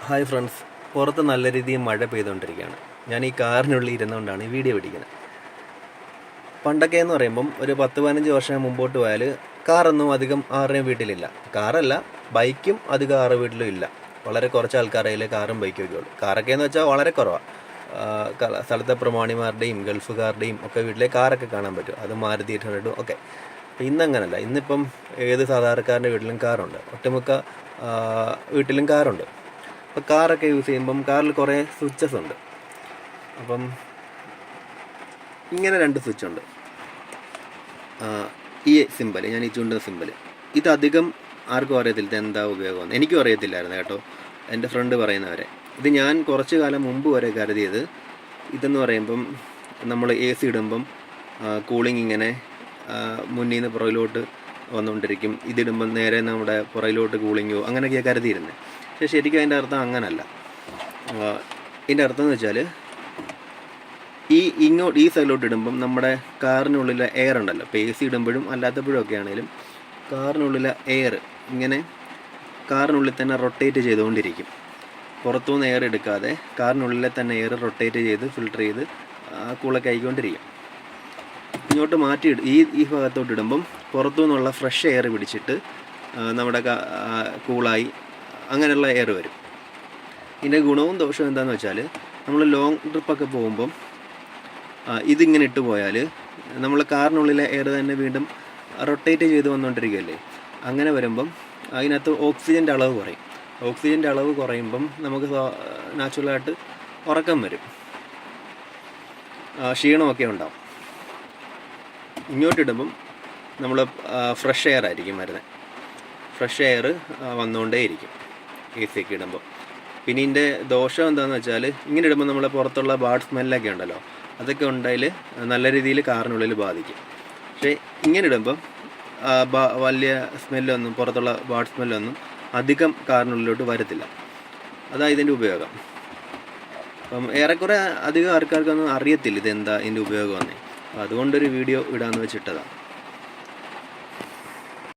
Hi friends, പുറത്ത് നല്ല രീതിയിൽ മഴ പെയ്തുകൊണ്ടിരിക്കുകയാണ്. ഞാൻ ഈ കാറിനുള്ളിൽ ഇരുന്നുകൊണ്ടാണ് ഈ വീഡിയോ പിടിക്കുന്നത്. പണ്ടൊക്കെ എന്ന് പറയുമ്പം ഒരു 10-15 വർഷം മുമ്പോട്ട് പോയാൽ കാറൊന്നും അധികം ആരുടെയും വീട്ടിലില്ല. കാറല്ല, ബൈക്കും അധികം ആരുടെ വീട്ടിലും ഇല്ല. വളരെ കുറച്ച് ആൾക്കാരതിൽ കാറും ബൈക്കും ഒക്കെ ഉള്ളൂ. കാറൊക്കെ എന്ന് വെച്ചാൽ വളരെ കുറവാണ്. സ്ഥലത്തെ പ്രമാണിമാരുടെയും ഗൾഫുകാരുടെയും ഒക്കെ വീട്ടിലെ കാറൊക്കെ കാണാൻ പറ്റും. അത് മാരുതി 800 ഒക്കെ. അപ്പം ഇന്നങ്ങനല്ല. ഇന്നിപ്പം ഏത് സാധാരണക്കാരൻ്റെ വീട്ടിലും കാറുണ്ട്. ഒട്ടുമിക്ക വീട്ടിലും കാറുണ്ട്. അപ്പോൾ കാറൊക്കെ യൂസ് ചെയ്യുമ്പം കാറിൽ കുറേ സ്വിച്ചസ് ഉണ്ട്. അപ്പം ഇങ്ങനെ 2 സ്വിച്ചുണ്ട്. ഈ സിമ്പൽ, ഞാൻ ഈ ചൂണ്ടുന്ന സിമ്പൽ, ഇതധികം ആർക്കും അറിയത്തില്ല ഇതെന്താ ഉപയോഗമെന്ന്. എനിക്കും അറിയത്തില്ലായിരുന്നു കേട്ടോ, എൻ്റെ ഫ്രണ്ട് പറയുന്നവരെ. ഇത് ഞാൻ കുറച്ച് കാലം മുമ്പ് വരെ കരുതിയത് ഇതെന്ന് പറയുമ്പം നമ്മൾ AC ഇടുമ്പം കൂളിംഗ് ഇങ്ങനെ മുന്നിൽ നിന്ന് പുറകിലോട്ട് വന്നുകൊണ്ടിരിക്കും. ഇതിടുമ്പം നേരെ നമ്മുടെ പുറകിലോട്ട് കൂളിങ്ങോ അങ്ങനെയൊക്കെയാണ് കരുതിയിരുന്നത്. പക്ഷേ ശരിക്കും അതിൻ്റെ അർത്ഥം അങ്ങനല്ല. ഇതിൻ്റെ അർത്ഥം എന്ന് വെച്ചാൽ ഈ സൈഡിലോട്ട് ഇടുമ്പം നമ്മുടെ കാറിനുള്ളിലെ എയർ ഉണ്ടല്ലോ, ഇപ്പോൾ AC ഇടുമ്പോഴും അല്ലാത്തപ്പോഴും ഒക്കെ ആണെങ്കിലും കാറിനുള്ളിലെ എയർ ഇങ്ങനെ കാറിനുള്ളിൽ തന്നെ റൊട്ടേറ്റ് ചെയ്തുകൊണ്ടിരിക്കും. പുറത്തുനിന്ന് എയർ എടുക്കാതെ കാറിനുള്ളിലെ തന്നെ എയർ റൊട്ടേറ്റ് ചെയ്ത് ഫിൽട്ടർ ചെയ്ത് കൂളൊക്കെ ആയിക്കൊണ്ടിരിക്കും. ഇങ്ങോട്ട് മാറ്റി ഈ ഭാഗത്തോട്ട് ഇടുമ്പം പുറത്തുനിന്നുള്ള ഫ്രഷ് എയർ പിടിച്ചിട്ട് നമ്മുടെ കൂളായി അങ്ങനെയുള്ള എയർ വരും. ഇതിൻ്റെ ഗുണവും ദോഷവും എന്താണെന്ന് വെച്ചാൽ, നമ്മൾ ലോങ് ട്രിപ്പൊക്കെ പോകുമ്പം ഇതിങ്ങനെ ഇട്ട് പോയാൽ നമ്മൾ കാറിനുള്ളിലെ എയർ തന്നെ വീണ്ടും റൊട്ടേറ്റ് ചെയ്ത് വന്നുകൊണ്ടിരിക്കുകയല്ലേ. അങ്ങനെ വരുമ്പം അതിനകത്ത് ഓക്സിജൻ്റെ അളവ് കുറയും. ഓക്സിജൻ്റെ അളവ് കുറയുമ്പം നമുക്ക് നാച്ചുറലായിട്ട് ഉറക്കം വരും, ക്ഷീണമൊക്കെ ഉണ്ടാവും. ഇങ്ങോട്ടിടുമ്പം നമ്മൾ ഫ്രഷ് എയർ ആയിരിക്കും വരുന്നത്. ഫ്രഷ് എയർ വന്നുകൊണ്ടേയിരിക്കും AC ഒക്കെ ഇടുമ്പോൾ. പിന്നെ ഇതിൻ്റെ ദോഷം എന്താണെന്ന് വെച്ചാൽ, ഇങ്ങനെ ഇടുമ്പോൾ നമ്മളെ പുറത്തുള്ള ബാഡ് സ്മെല്ലൊക്കെ ഉണ്ടല്ലോ, അതൊക്കെ ഉണ്ടെങ്കിൽ നല്ല രീതിയിൽ കാറിനുള്ളിൽ ബാധിക്കും. പക്ഷേ ഇങ്ങനെ ഇടുമ്പം വലിയ സ്മെല്ലൊന്നും, പുറത്തുള്ള ബാഡ് സ്മെല്ലൊന്നും അധികം കാറിനുള്ളിലോട്ട് വരത്തില്ല. അതാണ് ഇതിൻ്റെ ഉപയോഗം. അപ്പം ഏറെക്കുറെ അധികം ആൾക്കാർക്കൊന്നും അറിയത്തില്ല ഇതെന്താ ഇതിൻ്റെ ഉപയോഗമെന്നേ. അപ്പം അതുകൊണ്ടൊരു വീഡിയോ ഇടാമെന്ന് വെച്ചിട്ടതാണ്.